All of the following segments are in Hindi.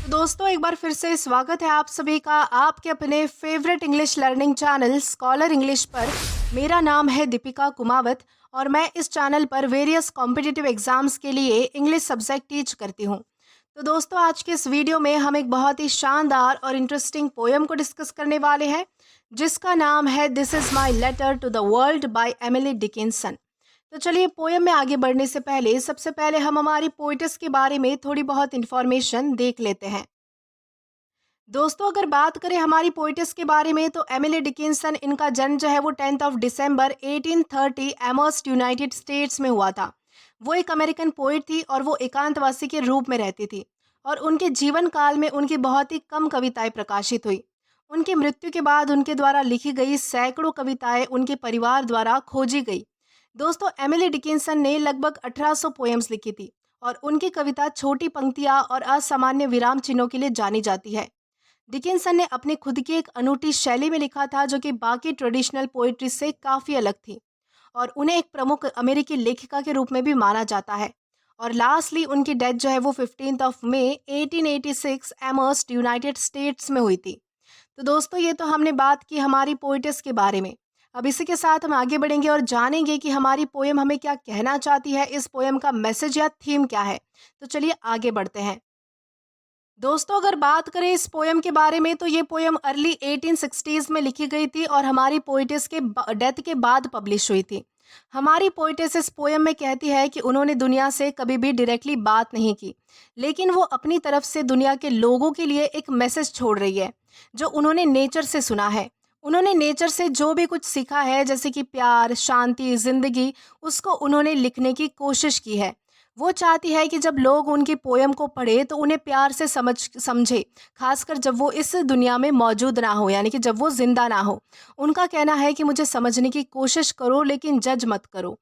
तो दोस्तों एक बार फिर से स्वागत है आप सभी का आपके अपने favourite English learning channel scholar English पर। मेरा नाम है दीपिका कुमावत और मैं इस चैनल पर वेरियस कॉम्पिटिटिव एग्जाम्स के लिए इंग्लिश सब्जेक्ट टीच करती हूँ। तो दोस्तों आज के इस वीडियो में हम एक बहुत ही शानदार और इंटरेस्टिंग पोएम को डिस्कस करने वाले हैं जिसका नाम है this is my letter to the world by Emily Dickinson. तो चलिए पोएम में आगे बढ़ने से पहले सबसे पहले हम हमारी पोइटिस के बारे में थोड़ी बहुत इन्फॉर्मेशन देख लेते हैं। दोस्तों अगर बात करें हमारी पोइटिस के बारे में तो एमिली डिकिंसन इनका जन्म जो है वो 10 दिसंबर 1830 एमर्स्ट यूनाइटेड स्टेट्स में हुआ था। वो एक अमेरिकन पोइट थी और वो एकांतवासी के रूप में रहती थी और उनके जीवन काल में उनकी बहुत ही कम कविताएं प्रकाशित हुई। उनकी मृत्यु के बाद उनके द्वारा लिखी गई सैकड़ों कविताएं उनके परिवार द्वारा खोजी गई। दोस्तों एमिली डिकिंसन ने लगभग 1800 पोएम्स लिखी थी और उनकी कविता छोटी पंक्तियां और असामान्य विराम चिन्हों के लिए जानी जाती है। डिकिंसन ने अपनी खुद की एक अनूठी शैली में लिखा था जो कि बाकी ट्रेडिशनल पोइट्री से काफ़ी अलग थी और उन्हें एक प्रमुख अमेरिकी लेखिका के रूप में भी माना जाता है। और लास्टली उनकी डेथ जो है वो 15 मई 1886 एमर्स्ट यूनाइटेड स्टेट्स में हुई थी। तो दोस्तों ये तो हमने बात की हमारी पोइटिस के बारे में। अब इसी के साथ हम आगे बढ़ेंगे और जानेंगे कि हमारी पोएम हमें क्या कहना चाहती है, इस पोएम का मैसेज या थीम क्या है। तो चलिए आगे बढ़ते हैं। दोस्तों अगर बात करें इस पोएम के बारे में तो ये पोएम अर्ली 1860s में लिखी गई थी और हमारी पोइटिस के डेथ के बाद पब्लिश हुई थी। हमारी पोइटिस इस पोएम में कहती है कि उन्होंने दुनिया से कभी भी डायरेक्टली बात नहीं की, लेकिन वो अपनी तरफ से दुनिया के लोगों के लिए एक मैसेज छोड़ रही है जो उन्होंने नेचर से सुना है। उन्होंने नेचर से जो भी कुछ सीखा है जैसे कि प्यार, शांति, जिंदगी, उसको उन्होंने लिखने की कोशिश की है। वो चाहती है कि जब लोग उनकी पोएम को पढ़े तो उन्हें प्यार से समझे, खासकर जब वो इस दुनिया में मौजूद ना हो, यानी कि जब वो जिंदा ना हो। उनका कहना है कि मुझे समझने की कोशिश करो लेकिन जज मत करो।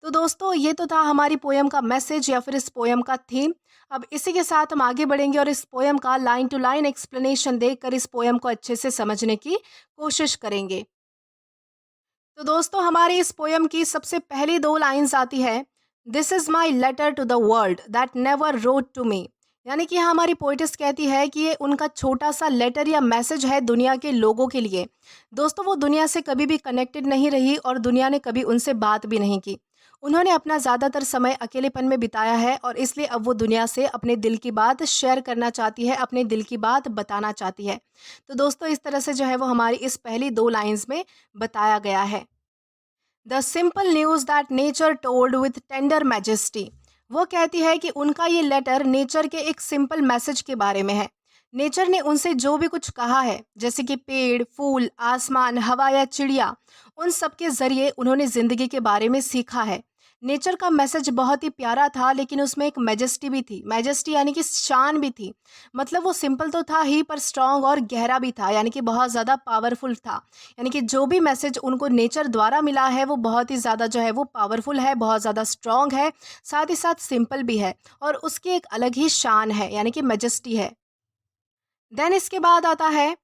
तो दोस्तों ये तो था हमारी पोएम का मैसेज या फिर इस पोएम का थीम। अब इसी के साथ हम आगे बढ़ेंगे और इस पोएम का लाइन टू लाइन एक्सप्लेनेशन देकर इस पोएम को अच्छे से समझने की कोशिश करेंगे। तो दोस्तों हमारी इस पोएम की सबसे पहली दो लाइंस आती है, this is my letter to the world that never wrote to me. यानी कि हमारी पोइटिस कहती है कि ये उनका छोटा सा लेटर या मैसेज है दुनिया के लोगों के लिए। दोस्तों वो दुनिया से कभी भी कनेक्टेड नहीं रही और दुनिया ने कभी उनसे बात भी नहीं की। उन्होंने अपना ज़्यादातर समय अकेलेपन में बिताया है और इसलिए अब वो दुनिया से अपने दिल की बात शेयर करना चाहती है, अपने दिल की बात बताना चाहती है। तो दोस्तों इस तरह से जो है वो हमारी इस पहली दो लाइंस में बताया गया है। The simple news that nature told with tender majesty. वो कहती है कि उनका ये लेटर नेचर के एक सिंपल मैसेज के बारे में है। नेचर ने उनसे जो भी कुछ कहा है जैसे कि पेड़, फूल, आसमान, हवा या चिड़िया, उन सब के ज़रिए उन्होंने ज़िंदगी के बारे में सीखा है। नेचर का मैसेज बहुत ही प्यारा था लेकिन उसमें एक मैजेस्टी भी थी। मैजेस्टी यानी कि शान भी थी। मतलब वो सिंपल तो था ही पर स्ट्रॉन्ग और गहरा भी था, यानी कि बहुत ज़्यादा पावरफुल था। यानी कि जो भी मैसेज उनको नेचर द्वारा मिला है वो बहुत ही ज़्यादा जो है वो पावरफुल है, बहुत ज़्यादा स्ट्रॉन्ग है, साथ ही साथ सिंपल भी है और उसकी एक अलग ही शान है, यानी कि मैजेस्टी है। देन इसके बाद आता है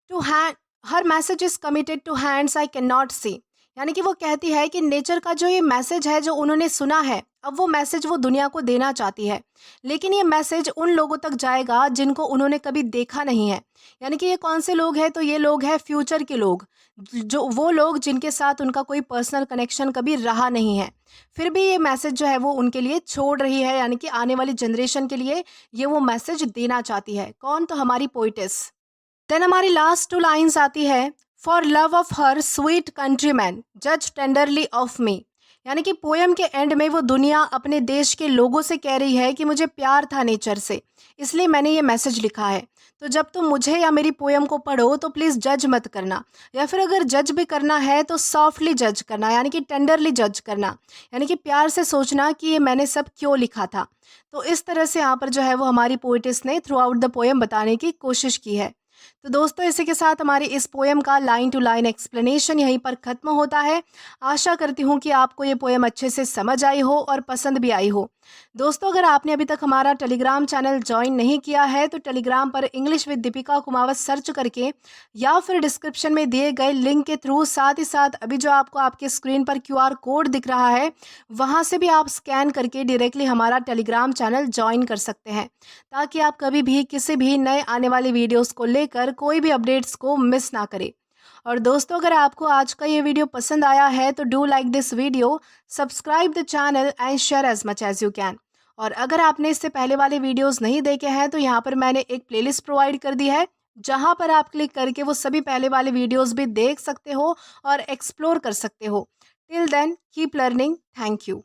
to hand her message is committed to hands I can not see. यानी कि वो कहती है कि नेचर का जो ये मैसेज है जो उन्होंने सुना है, अब वो मैसेज वो दुनिया को देना चाहती है, लेकिन ये मैसेज उन लोगों तक जाएगा जिनको उन्होंने कभी देखा नहीं है। यानी कि ये कौन से लोग हैं, तो ये लोग हैं फ्यूचर के लोग, जो वो लोग जिनके साथ उनका कोई पर्सनल कनेक्शन कभी रहा नहीं है। फिर भी ये मैसेज जो है वो उनके लिए छोड़ रही है, यानी कि आने वाली जनरेशन के लिए ये वो मैसेज देना चाहती है। कौन, तो हमारी पोइटिस। देन हमारी लास्ट टू लाइन्स आती है, for love of her sweet countryman जज टेंडरली ऑफ मी। यानी कि पोएम के एंड में वो दुनिया अपने देश के लोगों से कह रही है कि मुझे प्यार था नेचर से, इसलिए मैंने ये मैसेज लिखा है। तो जब तुम मुझे या मेरी पोएम को पढ़ो तो प्लीज़ जज मत करना, या फिर अगर जज भी करना है तो सॉफ्टली जज करना, यानी कि टेंडरली जज करना, यानी कि प्यार से सोचना कि ये मैंने सब क्यों लिखा था। तो इस तरह से यहाँ पर जो है वो हमारी पोइटिस ने थ्रू आउट द पोएम बताने की कोशिश की है। तो दोस्तों इसी के साथ हमारी इस पोएम का लाइन टू लाइन एक्सप्लेनेशन यहीं पर ख़त्म होता है। आशा करती हूँ कि आपको ये पोएम अच्छे से समझ आई हो और पसंद भी आई हो। दोस्तों, अगर आपने अभी तक हमारा टेलीग्राम चैनल ज्वाइन नहीं किया है तो टेलीग्राम पर English with Deepika Kumawat search करके या फिर डिस्क्रिप्शन में दिए गए लिंक के थ्रू, साथ ही साथ अभी जो आपको आपके स्क्रीन पर क्यूआर कोड दिख रहा है वहां से भी आप स्कैन करके डायरेक्टली हमारा टेलीग्राम चैनल ज्वाइन कर सकते हैं, ताकि आप कभी भी किसी भी नए आने वाली वीडियोस को लेकर कोई भी अपडेट्स को मिस ना करें। और दोस्तों, अगर आपको आज का ये वीडियो पसंद आया है तो do like this video, subscribe the channel and share as much as you can. और अगर आपने इससे पहले वाले वीडियोस नहीं देखे हैं तो यहाँ पर मैंने एक प्लेलिस्ट प्रोवाइड कर दी है, जहाँ पर आप क्लिक करके वो सभी पहले वाले वीडियोस भी देख सकते हो और एक्सप्लोर कर सकते हो। Till then keep learning. Thank you.